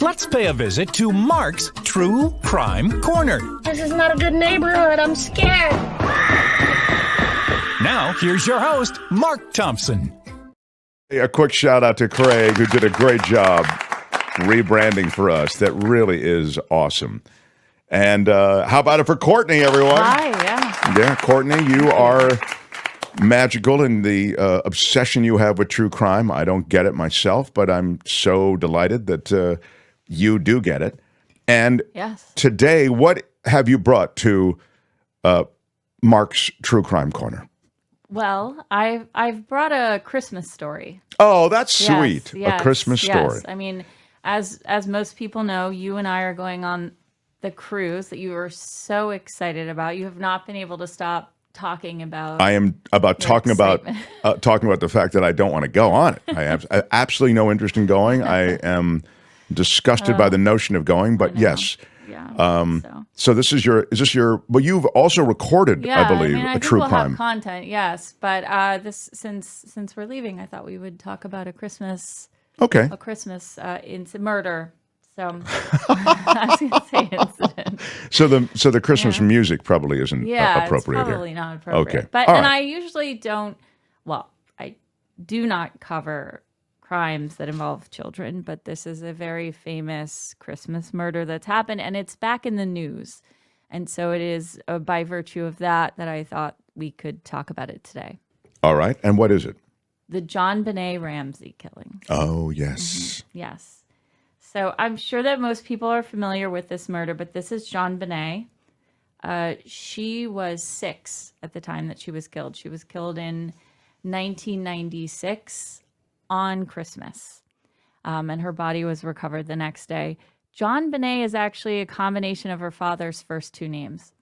Let's pay a visit to Mark's True Crime Corner. This is not a good neighborhood. I'm scared. Now, here's your host, Mark Thompson. Hey, a quick shout out to Craig, who did a great job rebranding for us. That really is awesome. And how about it for Courtney, everyone? Hi, yeah. Yeah, Courtney, you are magical in the obsession you have with true crime. I don't get it myself, but I'm so delighted that you do get it. And Yes. today, what have you brought to Mark's True Crime Corner? Well, I've brought a Christmas story. Oh, that's sweet. Yes, a Christmas story. Yes. I mean, as most people know, you and I are going on the cruise that you were so excited about. You have not been able to stop talking about. I am about talking about the fact that I don't want to go on it. I have absolutely no interest in going. I am disgusted by the notion of going, but yes. Yeah. So is this your, well, you've also recorded, I believe, a true will crime. have content, yes. But this, since we're leaving, I thought we would talk about a Christmas murder. So I was going to say incident. So the Christmas music probably isn't appropriate it's probably here. not appropriate. Okay. But All and right. I usually don't. Well, I do not cover crimes that involve children, but this is a very famous Christmas murder that's happened, and it's back in the news. And so it is by virtue of that I thought we could talk about it today. All right. And what is it? The JonBenét Ramsey killing. Oh, yes. Yes. So I'm sure that most people are familiar with this murder, but this is JonBenét. She was 6 at the time that she was killed. She was killed in 1996 on Christmas. And her body was recovered the next day. JonBenét is actually a combination of her father's first two names,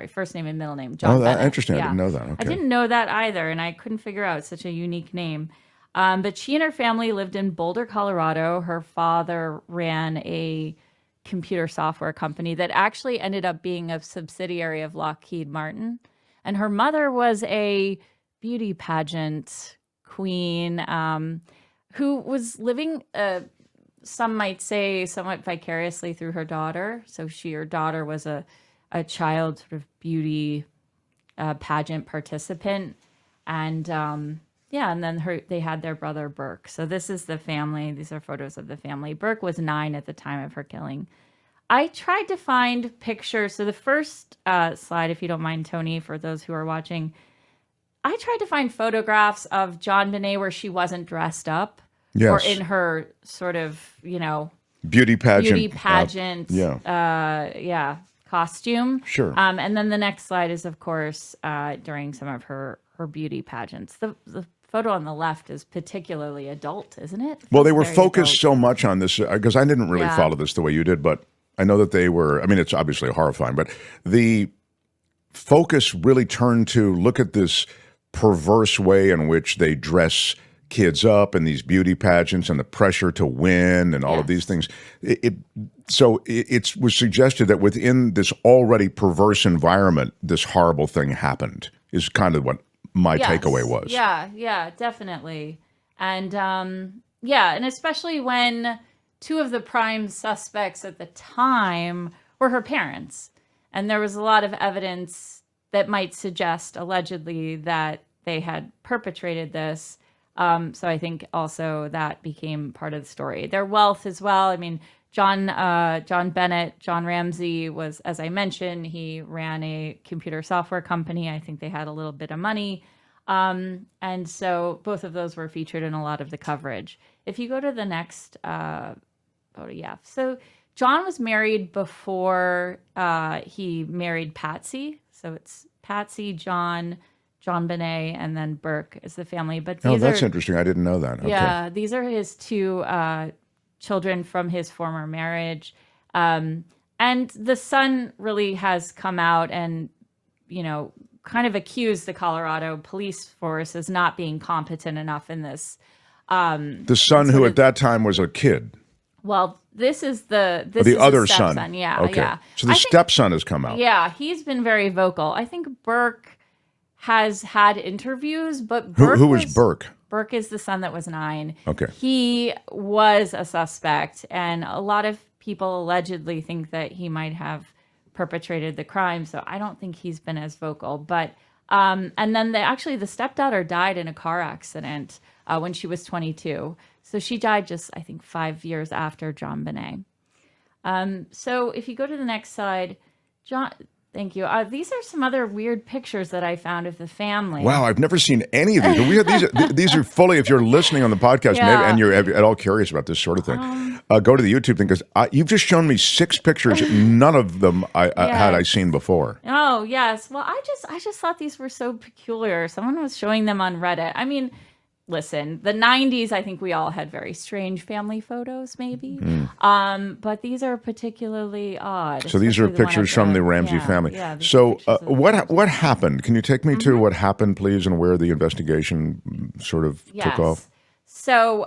first name and middle name. Oh, that's Bennett. interesting. Yeah. I didn't know that. Okay. I didn't know that either, and I couldn't figure out such a unique name. But she and her family lived in Boulder, Colorado. Her father ran a computer software company that actually ended up being a subsidiary of Lockheed Martin. And her mother was a beauty pageant queen who was living, some might say, somewhat vicariously through her daughter. So her daughter was a child sort of beauty pageant participant. And and then they had their brother Burke. So this is the family. These are photos of the family. Burke was 9 at the time of her killing. I tried to find pictures. So the first slide, if you don't mind, Tony, for those who are watching, I tried to find photographs of JonBenét where she wasn't dressed up or in her sort of, beauty pageant costume. Sure. And then the next slide is, of course, during some of her beauty pageants. The photo on the left is particularly adult, isn't it? Well, they were Very focused adult. so much on this because I didn't really follow this the way you did, but I know that they were, I mean, it's obviously horrifying, but the focus really turned to look at this perverse way in which they dress kids up in these beauty pageants and the pressure to win and all of these things. It was suggested that within this already perverse environment, this horrible thing happened, is kind of what my takeaway was. Yeah, definitely. And and especially when 2 of the prime suspects at the time were her parents. And there was a lot of evidence that might suggest, allegedly, that they had perpetrated this. So I think also that became part of the story. Their wealth as well. I mean, JonBenét, John Ramsey was, as I mentioned, he ran a computer software company. I think they had a little bit of money. And so both of those were featured in a lot of the coverage. If you go to the next photo, So John was married before he married Patsy. So it's Patsy, JonBenét, and then Burke is the family. But that's interesting. I didn't know that. Okay. Yeah, these are his 2 children from his former marriage. And the son really has come out and, kind of accused the Colorado police force as not being competent enough in this. The son who at that time was a kid. Well, this is the other son. son. Yeah, okay. yeah. So the stepson has come out. Yeah, he's been very vocal. I think Burke has had interviews, but Burke who was Burke? Burke is the son that was 9. Okay. He was a suspect, and a lot of people allegedly think that he might have perpetrated the crime. So I don't think he's been as vocal. But and then the stepdaughter died in a car accident when she was 22. So she died just, I think, 5 years after JonBenét. So if you go to the next slide, John, thank you. These are some other weird pictures that I found of the family. Wow, I've never seen any of these. These are fully, if you're listening on the podcast maybe, and you're at all curious about this sort of thing, go to the YouTube thing, because you've just shown me 6 pictures. None of them had I seen before. Oh, yes. Well, I just thought these were so peculiar. Someone was showing them on Reddit. I mean, listen, the 90s, I think we all had very strange family photos, maybe. But these are particularly odd. So these are pictures from the Ramsey family. Yeah, so what happened? Can you take me to what happened, please, and where the investigation sort of took off? So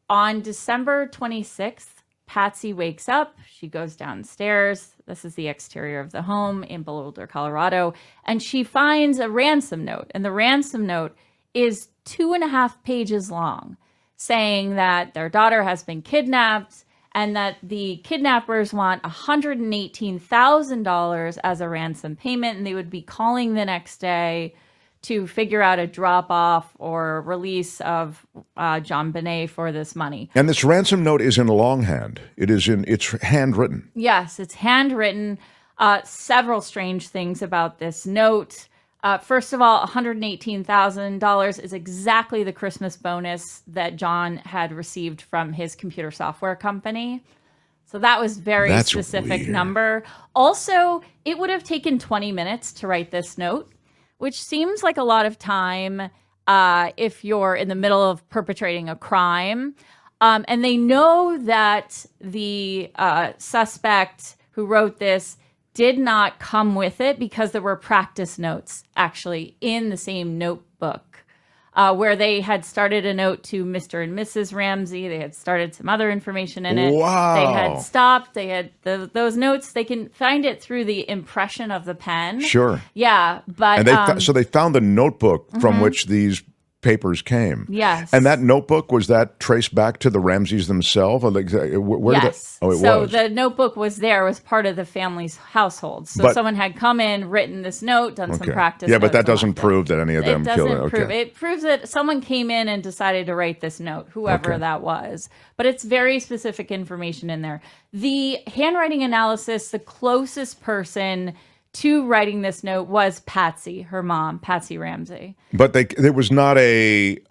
on December 26th, Patsy wakes up. She goes downstairs. This is the exterior of the home in Boulder, Colorado. And she finds a ransom note. And the ransom note is 2.5 pages long, saying that their daughter has been kidnapped and that the kidnappers want $118,000 as a ransom payment, and they would be calling the next day to figure out a drop-off or release of JonBenét for this money. And this ransom note is in longhand. It's handwritten. Yes, it's handwritten. Several strange things about this note. First of all, $118,000 is exactly the Christmas bonus that John had received from his computer software company. So that was that's specific weird number. Also, it would have taken 20 minutes to write this note, which seems like a lot of time if you're in the middle of perpetrating a crime. And they know that the suspect who wrote this did not come with it because there were practice notes actually in the same notebook where they had started a note to Mr. and Mrs. Ramsey. They had started some other information in it. Wow. They had stopped. They had those notes. They can find it through the impression of the pen. Sure. Yeah. But and so they found the notebook from which these papers came. Yes. And that notebook, was that traced back to the Ramseys themselves? Where yes. Did it was. So the notebook was part of the family's household. So someone had come in, written this note, done some practice. Yeah, but that doesn't prove that any of them killed it. Prove it. It proves that someone came in and decided to write this note, whoever that was. But it's very specific information in there. The handwriting analysis, the closest person to writing this note was Patsy, her mom, Patsy Ramsey. But there was not it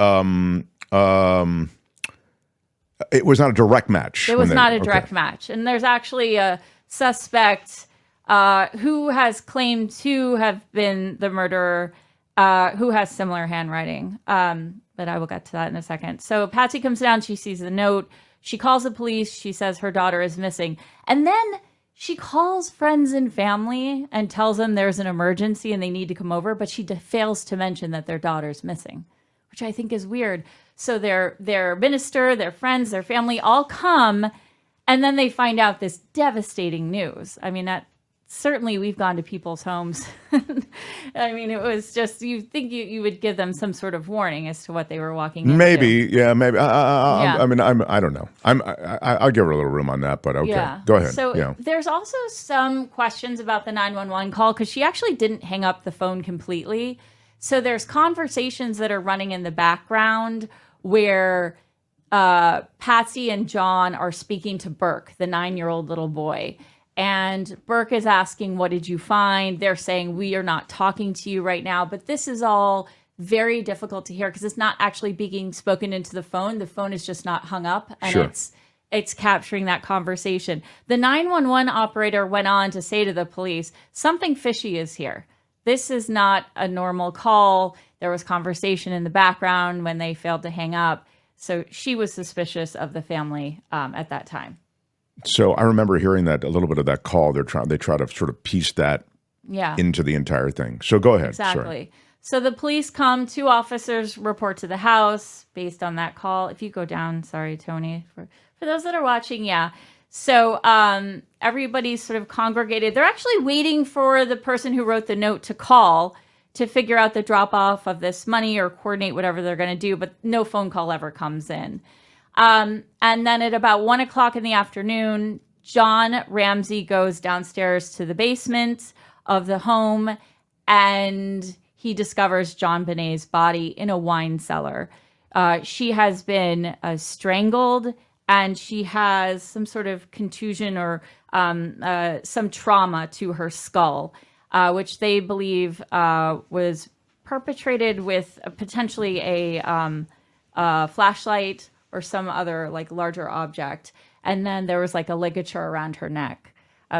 was not a direct match. It was not a direct match. And there's actually a suspect who has claimed to have been the murderer who has similar handwriting. But I will get to that in a second. So Patsy comes down, she sees the note, she calls the police, she says her daughter is missing. And then she calls friends and family and tells them there's an emergency and they need to come over, but she fails to mention that their daughter's missing, which I think is weird. So their minister, their friends, their family all come, and then they find out this devastating news. I mean, certainly we've gone to people's homes. I mean, it was just, you think you would give them some sort of warning as to what they were walking into. Maybe. I mean, I don't know. I'll give her a little room on that, but okay. Yeah. Go ahead. So there's also some questions about the 911 call because she actually didn't hang up the phone completely. So there's conversations that are running in the background where Patsy and John are speaking to Burke, the 9-year-old little boy. And Burke is asking, what did you find? They're saying, we are not talking to you right now. But this is all very difficult to hear because it's not actually being spoken into the phone. The phone is just not hung up. And it's capturing that conversation. The 911 operator went on to say to the police, something fishy is here. This is not a normal call. There was conversation in the background when they failed to hang up. So she was suspicious of the family at that time. So I remember hearing that a little bit of that call. They try to sort of piece that into the entire thing. So go ahead. Exactly. Sorry. So the police come. 2 officers report to the house based on that call. If you go down, sorry, Tony, for those that are watching, So everybody's sort of congregated. They're actually waiting for the person who wrote the note to call to figure out the drop off of this money or coordinate whatever they're going to do, but no phone call ever comes in. And then at about 1 o'clock in the afternoon, John Ramsey goes downstairs to the basement of the home, and he discovers JonBenét's body in a wine cellar. She has been strangled, and she has some sort of contusion or some trauma to her skull, which they believe was perpetrated with potentially a flashlight or some other like larger object. And then there was like a ligature around her neck.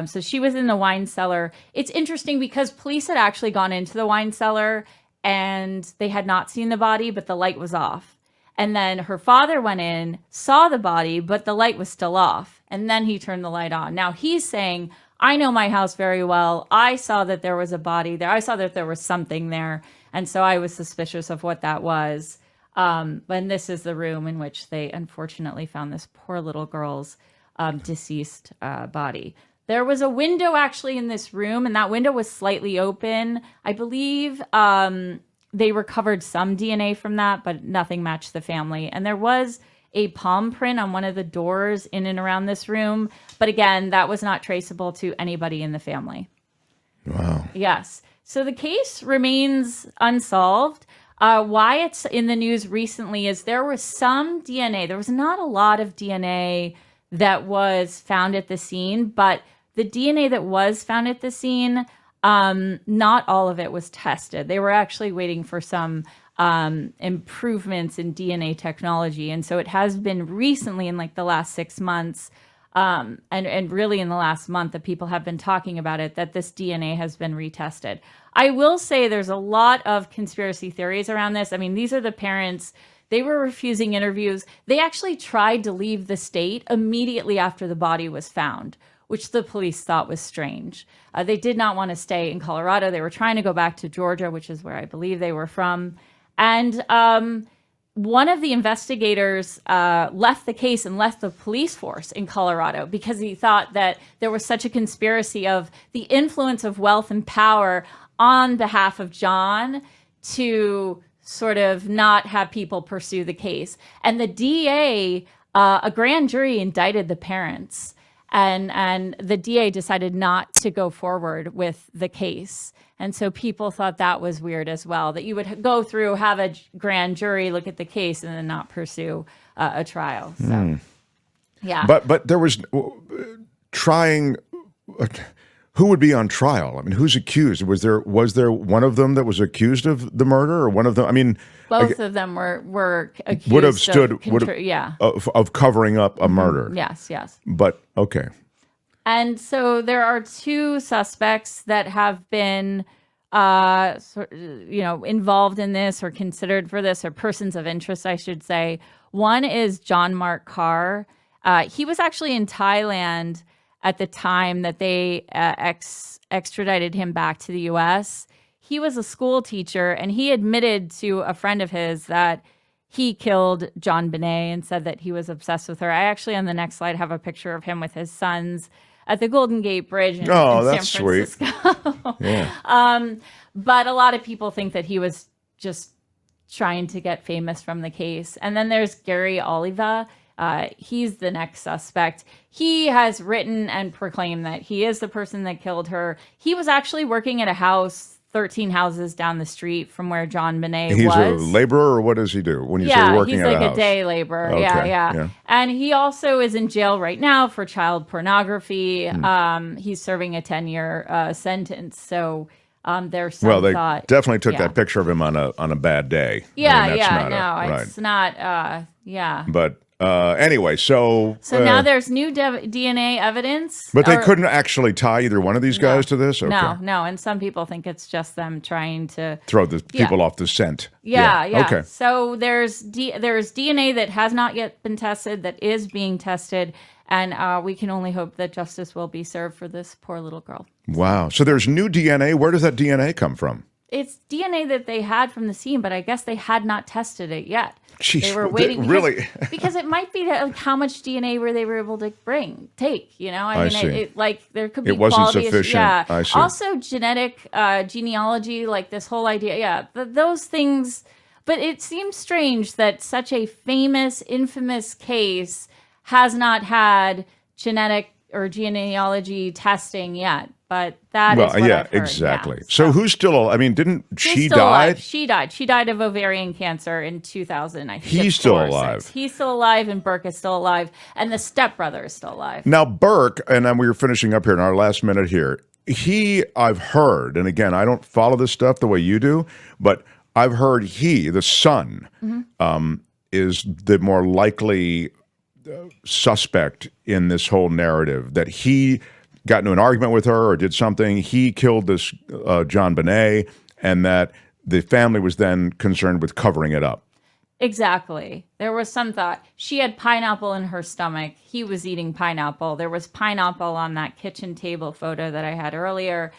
So she was in the wine cellar. It's interesting because police had actually gone into the wine cellar and they had not seen the body, but the light was off. And then her father went in, saw the body, but the light was still off. And then he turned the light on. Now he's saying, I know my house very well. I saw that there was a body there. I saw that there was something there. And so I was suspicious of what that was. And this is the room in which they unfortunately found this poor little girl's deceased body. There was a window actually in this room, and that window was slightly open. I believe they recovered some DNA from that, but nothing matched the family. And there was a palm print on one of the doors in and around this room. But again, that was not traceable to anybody in the family. Wow. Yes. So the case remains unsolved. Why it's in the news recently is there was some DNA. There was not a lot of DNA that was found at the scene, but the DNA that was found at the scene, not all of it was tested. They were actually waiting for some improvements in DNA technology. And so it has been recently in like the last 6 months, and really in the last month that people have been talking about it, that this DNA has been retested. I will say there's a lot of conspiracy theories around this. I mean, these are the parents. They were refusing interviews. They actually tried to leave the state immediately after the body was found, which the police thought was strange. They did not want to stay in Colorado. They were trying to go back to Georgia, which is where I believe they were from. And one of the investigators left the case and left the police force in Colorado because he thought that there was such a conspiracy of the influence of wealth and power on behalf of John to sort of not have people pursue the case. And the DA, a grand jury indicted the parents, and the DA decided not to go forward with the case. And so people thought that was weird as well, that you would go through, have a grand jury look at the case and then not pursue a trial. So, yeah. But there was trying. Who would be on trial? I mean, who's accused? Was there one of them that was accused of the murder, or one of them? I mean, both of them were accused. Would have stood of covering up a murder. Yes, yes. But okay. And so there are two suspects that have been, involved in this or considered for this, or persons of interest, I should say. One is John Mark Carr. He was actually in Thailand at the time that they extradited him back to the U.S. He was a school teacher, and he admitted to a friend of his that he killed JonBenét and said that he was obsessed with her. I actually, on the next slide, have a picture of him with his sons at the Golden Gate Bridge in that's San Francisco. Sweet. Yeah. But a lot of people think that he was just trying to get famous from the case. And then there's Gary Oliva. He's the next suspect. He has written and proclaimed that he is the person that killed her. He was actually working at a house 13 houses down the street from where JonBenét was. He's a laborer, or what does he do when you say working at a house? Yeah, he's like a day laborer. Okay, yeah. And he also is in jail right now for child pornography. He's serving a 10-year sentence. So there's some they thought. Definitely took that picture of him on a bad day. It's not. But anyway, so now there's new DNA evidence. But they couldn't actually tie either one of these guys to this? Okay. No. And some people think it's just them trying to throw the people off the scent. Yeah. Okay. So there's DNA that has not yet been tested that is being tested. And we can only hope that justice will be served for this poor little girl. Wow. So there's new DNA. Where does that DNA come from? it's DNA that they had from the scene, but I guess they had not tested it yet. Jeez, they were waiting because, really because it might be that, like, how much DNA they were able to take. I mean, there could be it wasn't quality sufficient. Yeah. I see. Also, genetic genealogy, like this whole idea. Yeah, those things. But it seems strange that such a famous, infamous case has not had genetic or genealogy testing yet. But that is what I've heard. Exactly. Yeah. So who's still? I mean, didn't she die? Alive. She died. She died of ovarian cancer in 2000. I think he's still alive. He's still alive, and Burke is still alive, and the stepbrother is still alive. Now Burke, and then we were finishing up here in our last minute here. I've heard, and again, I don't follow this stuff the way you do, but I've heard the son, is the more likely suspect in this whole narrative, that he got into an argument with her or did something. He killed this JonBenét, and that the family was then concerned with covering it up. Exactly. There was some thought. She had pineapple in her stomach. He was eating pineapple. There was pineapple on that kitchen table photo that I had earlier.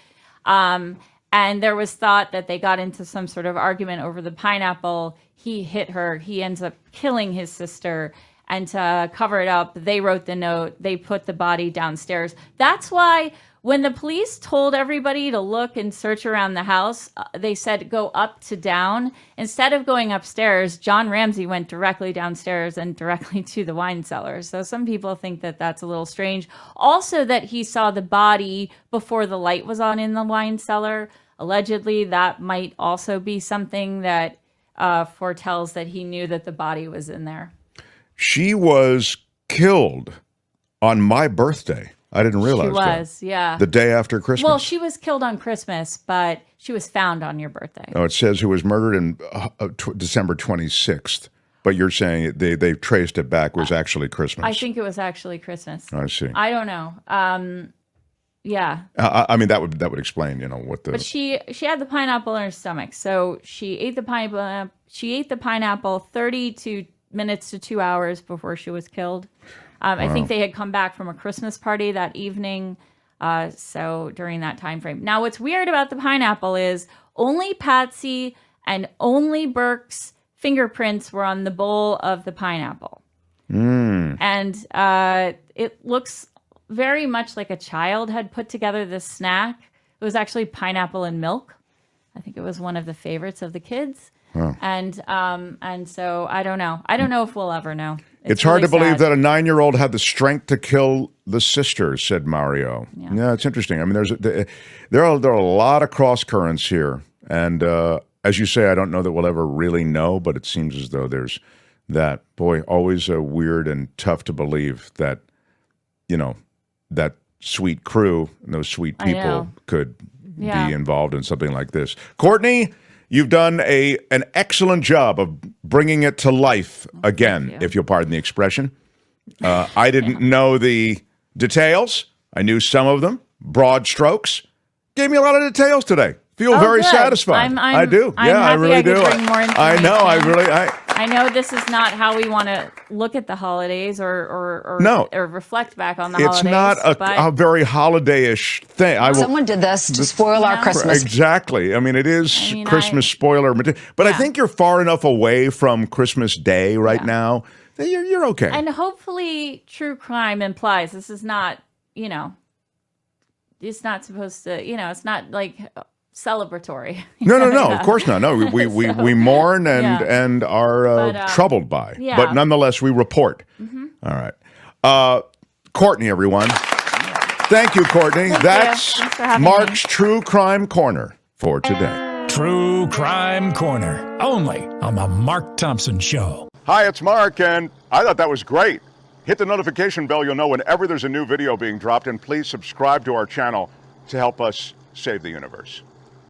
And there was thought that they got into some sort of argument over the pineapple. He hit her. He ends up killing his sister. And to cover it up, they wrote the note. They put the body downstairs. That's why when the police told everybody to look and search around the house, they said go up to down. Instead of going upstairs, John Ramsey went directly downstairs and directly to the wine cellar. So some people think that that's a little strange. Also, that he saw the body before the light was on in the wine cellar. Allegedly, that might also be something that foretells that he knew that the body was in there. She was killed on my birthday. I didn't realize she was, that. Yeah. The day after Christmas. Well, she was killed on Christmas, but she was found on your birthday. Oh, it says who was murdered in December 26th. But you're saying they traced it back. It was actually Christmas. I think it was actually Christmas. I see. I don't know. Yeah. I mean, that would explain, what the. But she had the pineapple in her stomach, so she ate the pineapple. She ate the pineapple 30 minutes to 2 hours before she was killed. I think they had come back from a Christmas party that evening, so during that time frame. Now, what's weird about the pineapple is only Patsy and only Burke's fingerprints were on the bowl of the pineapple. And it looks very much like a child had put together this snack. It was actually pineapple and milk. I think it was one of the favorites of the kids. Huh. And so I don't know. I don't know if we'll ever know. It's hard to believe that a 9-year-old had the strength to kill the sister, said Mario. Yeah, it's interesting. I mean, there are a lot of cross currents here. And as you say, I don't know that we'll ever really know, but it seems as though there's that, always weird and tough to believe that, that sweet crew and those sweet people could be involved in something like this. Courtney, you've done an excellent job of bringing it to life again, if you'll pardon the expression. I didn't know the details. I knew some of them, broad strokes. Gave me a lot of details today. Feel very satisfied. I do. I really do. I know. I know this is not how we want to look at the holidays or reflect back on the holidays. It's not a very holiday-ish thing. Someone did this to spoil our Christmas. Exactly. I mean, it is Christmas spoiler material. But I think you're far enough away from Christmas Day right now that you're okay. And hopefully true crime implies this is not, it's not supposed to, it's not like celebratory. No, of course not. No, we mourn and are troubled by. Yeah. But nonetheless, we report. Mm-hmm. All right. Courtney, everyone. Thank you, Courtney. That's Mark's True Crime Corner for today. True Crime Corner, only on the Mark Thompson Show. Hi, it's Mark, and I thought that was great. Hit the notification bell. You'll know whenever there's a new video being dropped, and please subscribe to our channel to help us save the universe.